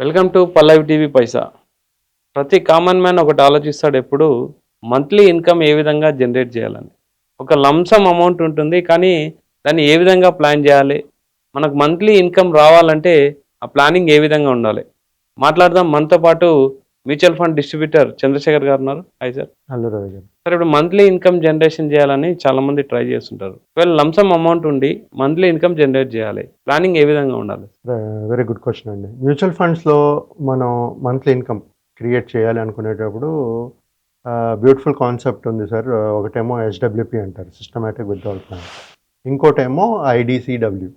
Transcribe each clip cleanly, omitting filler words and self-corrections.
Welcome to Pallavi TV పైసా. ప్రతి common man ఒకటి ఆలోచిస్తాడు ఎప్పుడు, మంత్లీ ఇన్కమ్ ఏ విధంగా జనరేట్ చేయాలని. ఒక లంసమ్ అమౌంట్ ఉంటుంది, కానీ దాన్ని ఏ విధంగా ప్లాన్ చేయాలి, మనకు మంత్లీ ఇన్కమ్ రావాలంటే ఆ ప్లానింగ్ ఏ విధంగా ఉండాలి. మాట్లాడదాం. మనతో పాటు మ్యూచువల్ ఫండ్ డిస్ట్రిబ్యూటర్ చంద్రశేఖర్ గారు ఉన్నారు. Hi sir. హలో రవి గారు. సార్, ఇప్పుడు మంత్లీ ఇన్కమ్ జనరేషన్ చేయాలని చాలామంది ట్రై చేస్తుంటారు. ఒకవేళ లంసమ్ అమౌంట్ ఉండి మంత్లీ ఇన్కమ్ జనరేట్ చేయాలి, ప్లానింగ్ ఏ విధంగా ఉండాలి? వెరీ గుడ్ క్వశ్చన్ అండి. మ్యూచువల్ ఫండ్స్లో మనం మంత్లీ ఇన్కమ్ క్రియేట్ చేయాలి అనుకునేటప్పుడు బ్యూటిఫుల్ కాన్సెప్ట్ ఉంది సార్. ఒకటేమో ఎస్డబ్ల్యూపి అంటారు, సిస్టమేటిక్ విత్డ్రావల్ ప్లాన్. ఇంకోటేమో IDCW,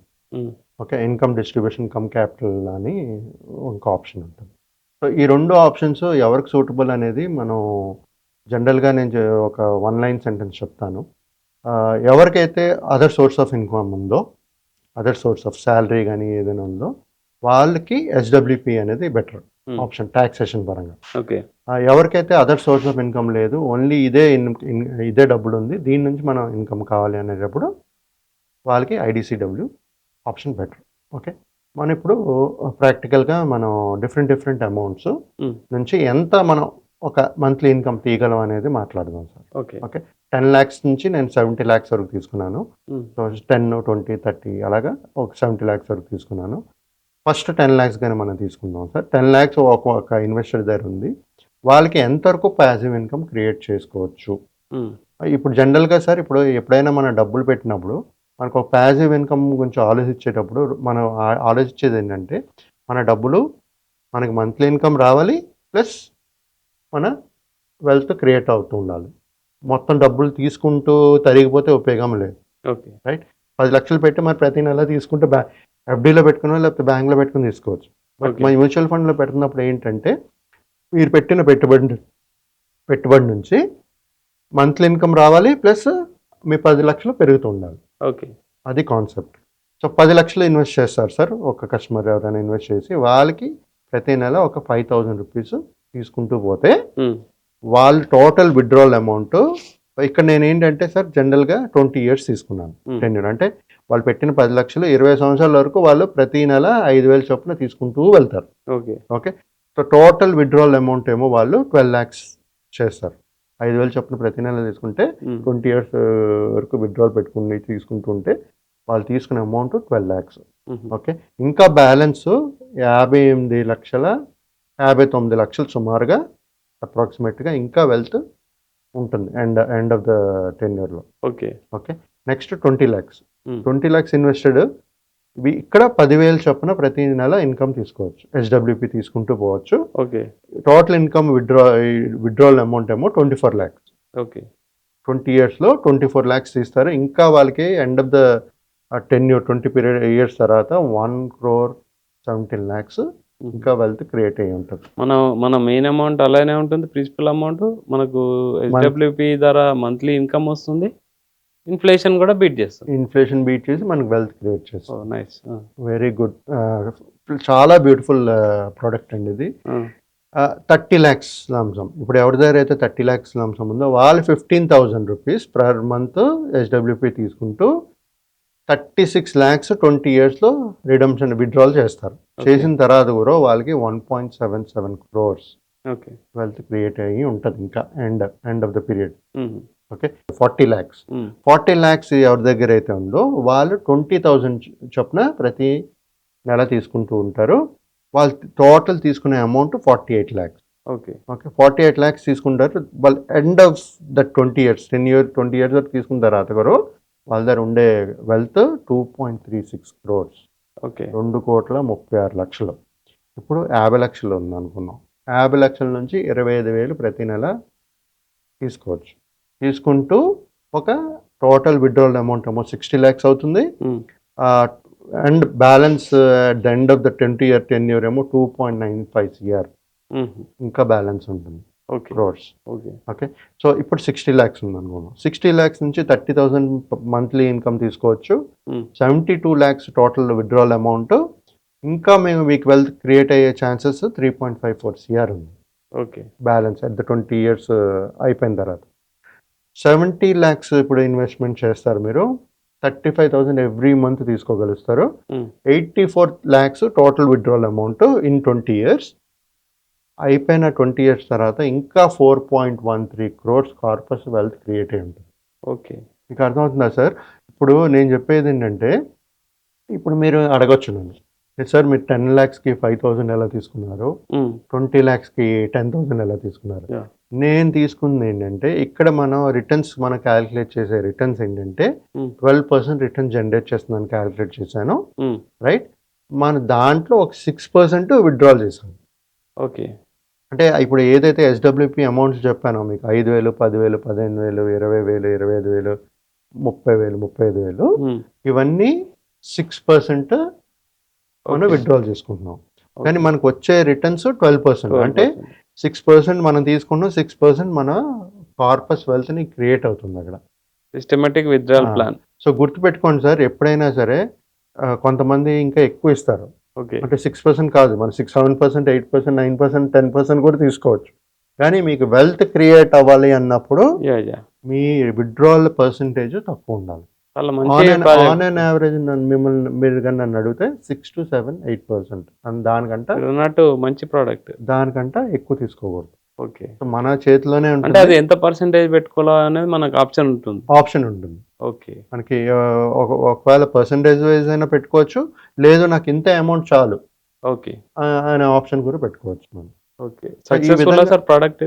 okay, income distribution cum capital అని ఇంకో ఆప్షన్ ఉంటుంది. సో ఈ రెండు ఆప్షన్స్ ఎవరికి సూటబుల్ అనేది మనం జనరల్గా నేను ఒక వన్ లైన్ సెంటెన్స్ చెప్తాను. ఎవరికైతే అదర్ సోర్స్ ఆఫ్ ఇన్కమ్ ఉందో, అదర్ సోర్స్ ఆఫ్ శాలరీ కానీ ఏదైనా ఉందో, వాళ్ళకి ఎస్డబ్ల్యూపి అనేది బెటర్ ఆప్షన్ ట్యాక్సేషన్ పరంగా. ఓకే. ఎవరికైతే అదర్ సోర్స్ ఆఫ్ ఇన్కమ్ లేదు, ఓన్లీ ఇదే డబ్బులు ఉంది, దీని నుంచి మనం ఇన్కమ్ కావాలి అనేటప్పుడు వాళ్ళకి ఐడిసిడబ్ల్యూ ఆప్షన్ బెటర్. ఓకే, మనం ఇప్పుడు ప్రాక్టికల్గా మనం డిఫరెంట్ అమౌంట్స్ నుంచి ఎంత మనం ఒక మంత్లీ ఇన్కమ్ తీయగలం అనేది మాట్లాడదాం సార్. ఓకే. 10 lakhs నుంచి నేను 70 lakhs వరకు తీసుకున్నాను. సో 10, 20, 30 అలాగా ఒక 70 lakhs వరకు తీసుకున్నాను. ఫస్ట్ 10 lakhs కానీ మనం తీసుకుందాం సార్. 10 lakhs ఒక ఇన్వెస్టర్ దగ్గర ఉంది, వాళ్ళకి ఎంతవరకు ప్యాసివ్ ఇన్కమ్ క్రియేట్ చేసుకోవచ్చు. ఇప్పుడు జనరల్గా సార్, ఇప్పుడు ఎప్పుడైనా మనం డబ్బులు పెట్టినప్పుడు మనకు ఒక ప్యాసివ్ ఇన్కమ్ గురించి ఆలోచించేటప్పుడు మనం ఆలోచించేది ఏంటంటే, మన డబ్బులు మనకి మంత్లీ ఇన్కమ్ రావాలి, ప్లస్ మన వెల్త్ క్రియేట్ అవుతూ ఉండాలి. మొత్తం డబ్బులు తీసుకుంటూ తరిగిపోతే ఉపయోగం లేదు. Okay, right. 10 లక్షలు పెట్టి మరి ప్రతి నెల తీసుకుంటే ఎఫ్డీలో పెట్టుకుని లేకపోతే బ్యాంక్లో పెట్టుకుని తీసుకోవచ్చు. బట్ మన మ్యూచువల్ ఫండ్లో పెడుతున్నప్పుడు ఏంటంటే, మీరు పెట్టిన పెట్టుబడి నుంచి మంత్లీ ఇన్కమ్ రావాలి, ప్లస్ మీ 10 లక్షలు పెరుగుతూ ఉండాలి. ఓకే, అది కాన్సెప్ట్. సో 10 లక్షలు ఇన్వెస్ట్ చేస్తారు సార్ ఒక కస్టమర్, ఎవరైనా ఇన్వెస్ట్ చేసి వాళ్ళకి ప్రతి నెల ఒక 5,000 రూపీస్ తీసుకుంటూ పోతే వాళ్ళు టోటల్ విత్డ్రావల్ అమౌంట్, ఇక్కడ నేను ఏంటంటే సార్ జనరల్గా 20 years తీసుకున్నాను టెన్యూర్. అంటే వాళ్ళు పెట్టిన 10 లక్షలు 20 సంవత్సరాల వరకు వాళ్ళు ప్రతి నెల 5,000 చొప్పున తీసుకుంటూ వెళ్తారు. Okay okay. So total withdrawal amount ఏమో వాళ్ళు 12 lakhs చేస్తారు. 5,000 చొప్పున ప్రతి నెల తీసుకుంటే 20 years వరకు విత్డ్రావల్ పెట్టుకుని తీసుకుంటూ ఉంటే వాళ్ళు తీసుకునే అమౌంట్ 12 lakhs. ఓకే, ఇంకా బ్యాలెన్స్ 58 లక్షలు సుమారుగా అప్రాక్సిమేట్గా ఇంకా వెల్త్ ఉంటుంది ఎండ్ ఆఫ్ ద టెన్యూర్లో. Okay okay. Next 20 lakhs. 20 lakhs invested, ఇక్కడ 10,000 చొప్పున ప్రతి నెల ఇన్కమ్ తీసుకోవచ్చు, ఎస్డబ్ల్యూపి తీసుకుంటూ పోవచ్చు. Okay. Total income withdrawal amount ఏమో 24 lakhs. ఓకే. 20 yearsలో 24 lakhs తీస్తారు. ఇంకా వాళ్ళకి end of the tenure 20 years తర్వాత 1,17 lakhs ఇంకా వెల్త్ క్రియేట్ అయ్యి ఉంటుంది. మన మెయిన్ అమౌంట్ అలానే ఉంటుంది, ప్రిన్సిపల్ అమౌంట్ మనకు ఎస్డబ్ల్యూపి ద్వారా మంత్లీ ఇన్కమ్ వస్తుంది, ఇన్ఫ్లేషన్ కూడా బీట్ చేసి మనకు వెల్త్ క్రియేట్ చేస్తుంది. Nice, very good. చాలా బ్యూటిఫుల్ ప్రోడక్ట్ అండి ఇది. 30 lakhs లంసమ్. ఇప్పుడు ఎవరి దగ్గర అయితే 30 lakhs లంసమ్ ఉందో వాళ్ళు 15,000 రూపీస్ పర్ మంత్ ఎస్డబ్ల్యూపీ తీసుకుంటూ 36 lakhs 20 yearsలో రిడమ్షన్ విత్డ్రాల్ చేస్తారు. చేసిన తర్వాత కూడా వాళ్ళకి 1.77 crores ఓకే వెల్త్ క్రియేట్ అయ్యి ఉంటుంది ఇంకా end of the period. Okay. 40 lakhs. 40 lakhs ఎవరి దగ్గర అయితే ఉందో వాళ్ళు 20,000 చొప్పున ప్రతి నెల తీసుకుంటూ ఉంటారు. వాళ్ళు టోటల్ తీసుకునే amount 48 lakhs. Okay okay, 48 lakhs తీసుకుంటారు. వాళ్ళు end of that 20 years 20 years వరకు తీసుకున్న తర్వాత కూడా వాళ్ళ దగ్గర ఉండే వెల్త్ 2.36 crores. ఓకే, 2,36,00,000. ఇప్పుడు 50 లక్షలు ఉంది అనుకున్నాం. 50 లక్షల నుంచి 25,000 ప్రతి నెల తీసుకోవచ్చు. తీసుకుంటూ ఒక టోటల్ విత్డ్రావల్ అమౌంట్ ఏమో 60 lakhs అవుతుంది. And balance at the end of the 20-year tenure ఏమో 2.95 CR ఇంకా బ్యాలెన్స్ ఉంటుంది. క్రోర్స్. ఓకే. సో ఇప్పుడు 60 lakhs ఉంది అనుకున్నాం. 60 lakhs నుంచి 30,000 మంత్లీ ఇన్కమ్ తీసుకోవచ్చు. 72 lakhs టోటల్ విత్డ్రావల్ అమౌంట్. ఇంకా మీకు వెల్త్ క్రియేట్ అయ్యే ఛాన్సెస్ 3.54 CR ఉంది. Okay, balance at the 20 years అయిపోయిన తర్వాత 70 lakhs ఇప్పుడు ఇన్వెస్ట్మెంట్ చేస్తారు మీరు. 35,000 ఎవ్రీ మంత్ తీసుకోగలుగుతారు. Um, 84 lakhs total withdrawal amount in 20 years. అయిపోయిన 20 years తర్వాత ఇంకా 4.13 crores కార్పస్ వెల్త్ క్రియేట్ అయి ఉంటుంది. ఓకే. మీకు అర్థమవుతుందా సార్? ఇప్పుడు నేను చెప్పేది ఏంటంటే, ఇప్పుడు మీరు అడగొచ్చు నన్ను, సార్ మీరు 10 lakhsకి 5,000 ఎలా తీసుకున్నారు, ఉమ్, 20 lakhsకి 10,000 ఎలా తీసుకున్నారు? Yeah. నేను తీసుకుంది ఏంటంటే, ఇక్కడ మనం రిటర్న్స్ మనం క్యాలిక్యులేట్ చేసే రిటర్న్స్ ఏంటంటే ఉమ్, 12% రిటర్న్ జనరేట్ చేస్తున్నాను క్యాలిక్యులేట్ చేశాను, ఉమ్, రైట్? మన దాంట్లో ఒక 6% విత్డ్రాల్ చేశాను. ఓకే. అంటే ఇప్పుడు ఏదైతే ఎస్డబ్ల్యూపీ అమౌంట్స్ చెప్పానో మీకు 5,000, 10,000, 15,000, 20,000, 25,000, 30,000, 35,000, ఉమ్, ఇవన్నీ 6% మనం ఓకే. విత్డ్రాల్ చేసుకుంటున్నాం. ఓకే. కానీ మనకు వచ్చే రిటర్న్స్ 12%. అంటే 12%. 6% మనం తీసుకున్నాం, 6% మన కార్పస్ వెల్త్ని క్రియేట్ అవుతుంది అక్కడ. సిస్టమేటిక్ విత్డ్రాల్ ఆ. ప్లాన్. సో గుర్తుపెట్టుకోండి సార్, ఎప్పుడైనా సరే కొంతమంది ఇంకా ఎక్కువ ఇస్తారు. ఓకే. అంటే 6% కాదు, మనం 6, 7%, 8%, 9%, 10% కూడా తీసుకోవచ్చు. కానీ మీకు వెల్త్ క్రియేట్ అవ్వాలి అన్నప్పుడు యా యా మీ విత్డ్రాల్ పర్సంటేజ్ తక్కువ ఉండాలి. చాలా ఆన్ మంచి అండ్ ప్రాజెక్ట్. యావరేజ్ మీరు కానీ నన్ను అడిగితే 6 to 7, 8%. దానికంట అన్నట్టు మంచి ప్రోడక్ట్. దానికంట ఎక్కువ తీసుకోకూడదు. ఓకే. సో మన చేతిలోనే అంటే ఉంటుంది, అది ఎంత పర్సెంటేజ్ పెట్టుకోవాలో అనేది మనకు ఆప్షన్ ఉంటుంది. ఆప్షన్ ఉంటుంది ఓకే. మనకి. ఒకవేళ పర్సంటేజ్ వైజ్ అయినా పెట్టుకోవచ్చు, లేదు నాకు ఇంత అమౌంట్ చాలు ఓకే. అనే ఆప్షన్ కూడా పెట్టుకోవచ్చు మనం. ఓకే. సో ఈ సక్సెస్ఫుల్ విధంగా సార్ ప్రోడక్ట్?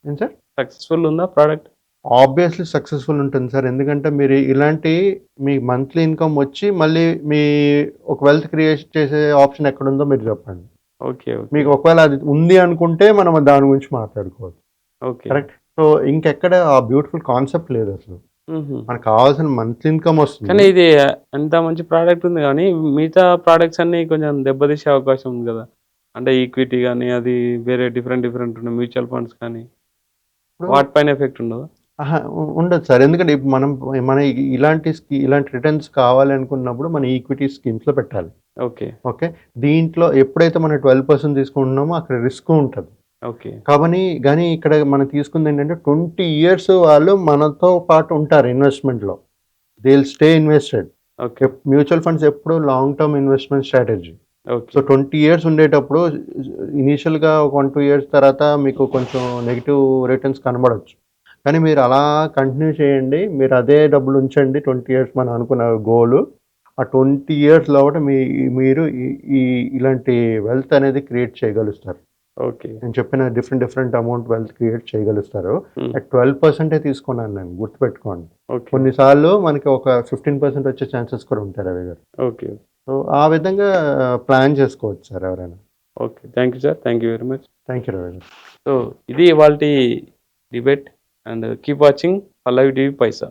ఏం సార్? సక్సెస్ఫుల్ ఉందా ప్రోడక్ట్? ఆబ్వియస్లీ సక్సెస్ఫుల్ ఉంటుంది సార్. ఎందుకంటే మీరు ఇలాంటి మీ మంత్లీ ఇన్కమ్ వచ్చి మళ్ళీ మీ ఒక వెల్త్ క్రియేట్ చేసే ఆప్షన్ ఎక్కడుందో మీరు చెప్పండి. ఓకే. ఓకే. మీకు ఒకవేళ అది ఉంది అనుకుంటే మనం దాని గురించి మాట్లాడుకోవచ్చు. ఓకే. కరెక్ట్. సో ఇంకెక్కడ ఆ బ్యూటిఫుల్ కాన్సెప్ట్ లేదు అసలు. మ్మ్. మనకు కావాల్సిన మంత్లీ ఇన్కమ్ కానీ వస్తుంది. ఇది ఎంత మంచి ప్రోడక్ట్ ఉంది కానీ మిగతా ప్రోడక్ట్స్ అన్ని కొంచెం దెబ్బతీసే అవకాశం ఉంది కదా. అంటే ఈక్విటీ కానీ అది వేరే డిఫరెంట్ ఉన్నాయి, మ్యూచువల్ ఫండ్స్ కానీ ఇప్పుడు వాటిపైన ఎఫెక్ట్ ఉండదు. ఉండదు సార్. ఎందుకంటే ఇప్పుడు మన ఇలాంటి రిటర్న్స్ కావాలి అనుకున్నప్పుడు మన ఈక్విటీ స్కీమ్స్లో పెట్టాలి. ఓకే. ఓకే. దీంట్లో ఎప్పుడైతే మనం 12% తీసుకుంటున్నామో అక్కడ రిస్క్ ఉంటుంది. ఓకే. కానీ ఇక్కడ మనం తీసుకుంది ఏంటంటే 20 years వాళ్ళు మనతో పాటు ఉంటారు ఇన్వెస్ట్మెంట్లో. They will stay invested. Okay. Mutual funds ఎప్పుడు long term investment strategy. Okay. So 20 years ఉండేటప్పుడు ఇనీషియల్గా ఒక 1-2 years తర్వాత మీకు కొంచెం నెగిటివ్ రిటర్న్స్ కనబడవచ్చు. కానీ మీరు అలా కంటిన్యూ చేయండి, మీరు అదే డబ్బులు ఉంచండి 20 years మనం అనుకున్న గోలు. ఆ 20 years లోపల మీరు ఇలాంటి వెల్త్ అనేది క్రియేట్ చేయగలుగుతారు. ఓకే. నేను చెప్పిన డిఫరెంట్ అమౌంట్ వెల్త్ క్రియేట్ చేయగలుగుతారు. మ్మ్. 12% తీసుకున్నాను నేను, గుర్తుపెట్టుకోండి. ఓకే. కొన్నిసార్లు మనకి ఒక 15% వచ్చే ఛాన్సెస్ కూడా ఉంటాయి రవి గారు. ఓకే. సో ఆ విధంగా ప్లాన్ చేసుకోవచ్చు సార్ ఎవరైనా. Okay. Thank you sir. Thank you very much. Thank you Ravi గారు. సో ఇది ఇవాల్టి debate and keep watching Pallavi TV Paisa.